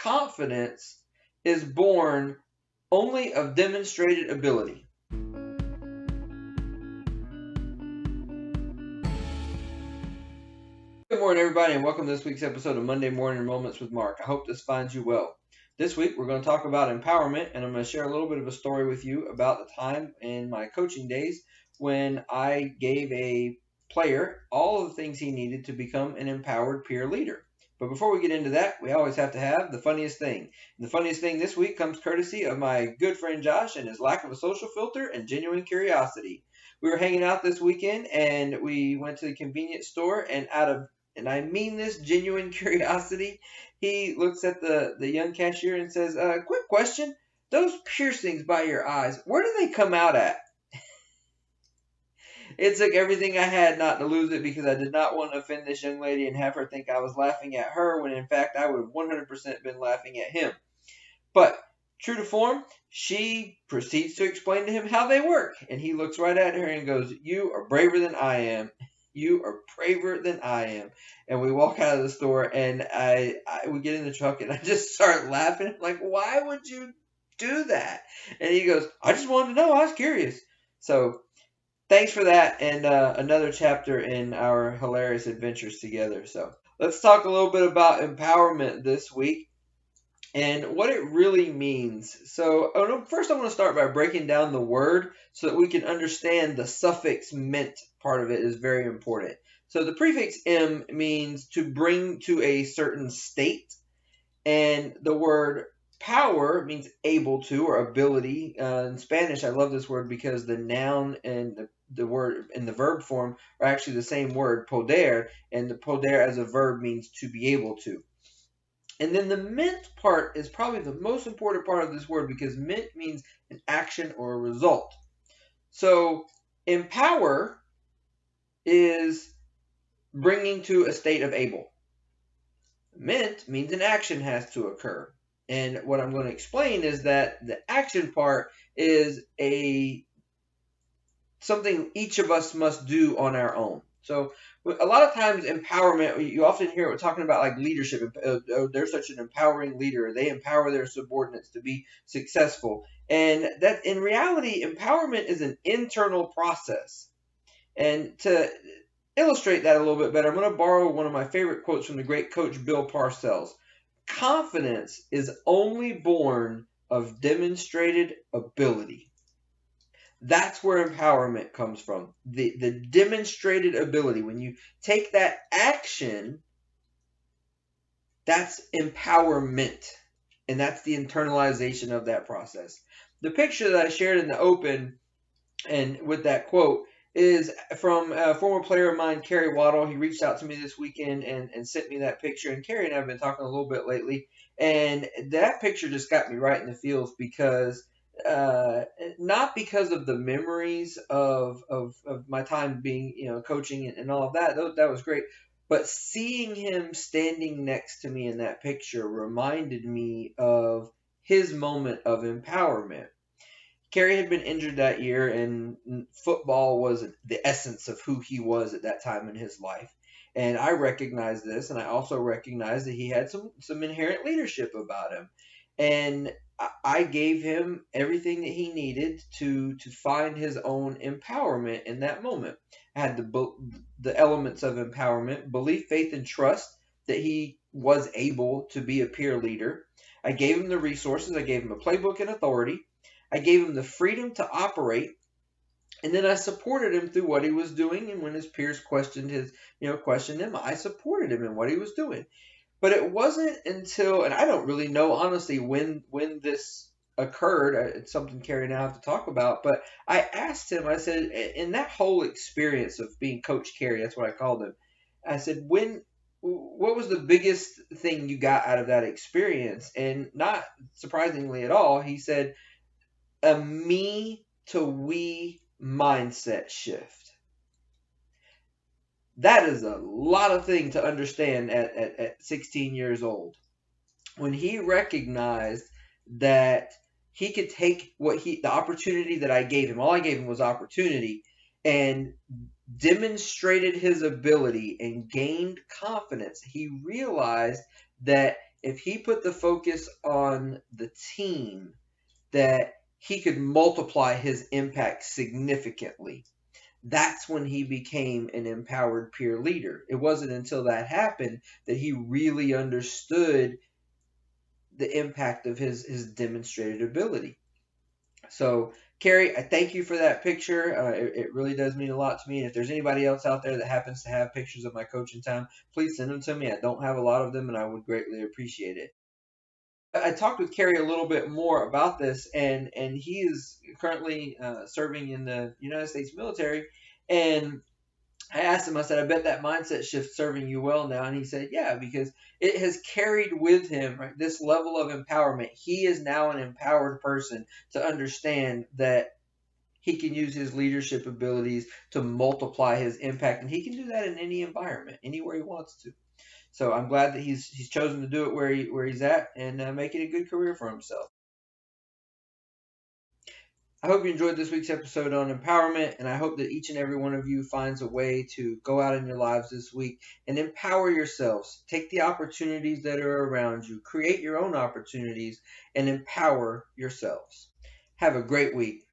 confidence is born only of demonstrated ability. Good morning, everybody, and welcome to this week's episode of Monday Morning Moments with Mark. I hope this finds you well. This week, we're going to talk about empowerment, and I'm going to share a little bit of a story with you about the time in my coaching days when I gave a player all of the things he needed to become an empowered peer leader. But before we get into that, we always have to have the funniest thing. And the funniest thing this week comes courtesy of my good friend Josh and his lack of a social filter and genuine curiosity. We were hanging out this weekend, and we went to the convenience store, and and I mean this genuine curiosity, he looks at the young cashier and says, quick question, those piercings by your eyes, where do they come out at? It took everything I had not to lose it because I did not want to offend this young lady and have her think I was laughing at her when in fact I would have 100% been laughing at him. But true to form, she proceeds to explain to him how they work. And he looks right at her and goes, "You are braver than I am. You are braver than I am." And we walk out of the store, and we get in the truck, and I just start laughing. I'm like, why would you do that? And he goes, "I just wanted to know. I was curious." So thanks for that, and another chapter in our hilarious adventures together. So let's talk a little bit about empowerment this week and what it really means. So first I want to start by breaking down the word so that we can understand the suffix "ment" part of it is very important. So the prefix "m" means to bring to a certain state, and the word power means able to or ability. In Spanish, I love this word because the noun and the word in the verb form are actually the same word, poder, and the poder as a verb means to be able to. And then the "ment" part is probably the most important part of this word because "ment" means an action or a result. So empower is bringing to a state of able. "Ment" means an action has to occur. And what I'm going to explain is that the action part is something each of us must do on our own. So a lot of times empowerment, you often hear it talking about like leadership. They're such an empowering leader. They empower their subordinates to be successful. And that in reality, empowerment is an internal process. And to illustrate that a little bit better, I'm going to borrow one of my favorite quotes from the great coach Bill Parcells. Confidence is only born of demonstrated ability. That's where empowerment comes from. The demonstrated ability. When you take that action, that's empowerment. And that's the internalization of that process. The picture that I shared in the open and with that quote is from a former player of mine, Kerry Waddle. He reached out to me this weekend and sent me that picture. And Kerry and I have been talking a little bit lately. And that picture just got me right in the feels because not because of the memories of my time being, coaching and all of that. That was great. But seeing him standing next to me in that picture reminded me of his moment of empowerment. Kerry had been injured that year, and football was the essence of who he was at that time in his life. And I recognized this, and I also recognized that he had some inherent leadership about him. And I gave him everything that he needed to find his own empowerment in that moment. I had the elements of empowerment: belief, faith, and trust that he was able to be a peer leader. I gave him the resources. I gave him a playbook and authority. I gave him the freedom to operate. And then I supported him through what he was doing. And when his peers questioned him, I supported him in what he was doing. But it wasn't until, and I don't really know, honestly, when this occurred. It's something Kerry and I have to talk about. But I asked him, I said, in that whole experience of being Coach Kerry, that's what I called him. I said, what was the biggest thing you got out of that experience? And not surprisingly at all, he said, a me to we mindset shift. That is a lot of thing to understand at 16 years old. When he recognized that he could take the opportunity that I gave him, all I gave him was opportunity, and demonstrated his ability and gained confidence, he realized that if he put the focus on the team, that he could multiply his impact significantly. That's when he became an empowered peer leader. It wasn't until that happened that he really understood the impact of his demonstrated ability. So, Carrie, I thank you for that picture. It really does mean a lot to me. And if there's anybody else out there that happens to have pictures of my coaching time, please send them to me. I don't have a lot of them, and I would greatly appreciate it. I talked with Kerry a little bit more about this, and he is currently serving in the United States military. And I asked him, I said, I bet that mindset shift's serving you well now. And he said, yeah, because it has carried with him, right, this level of empowerment. He is now an empowered person to understand that he can use his leadership abilities to multiply his impact, and he can do that in any environment, anywhere he wants to. So I'm glad that he's chosen to do it where he's at, and make it a good career for himself. I hope you enjoyed this week's episode on empowerment, and I hope that each and every one of you finds a way to go out in your lives this week and empower yourselves. Take the opportunities that are around you, create your own opportunities, and empower yourselves. Have a great week.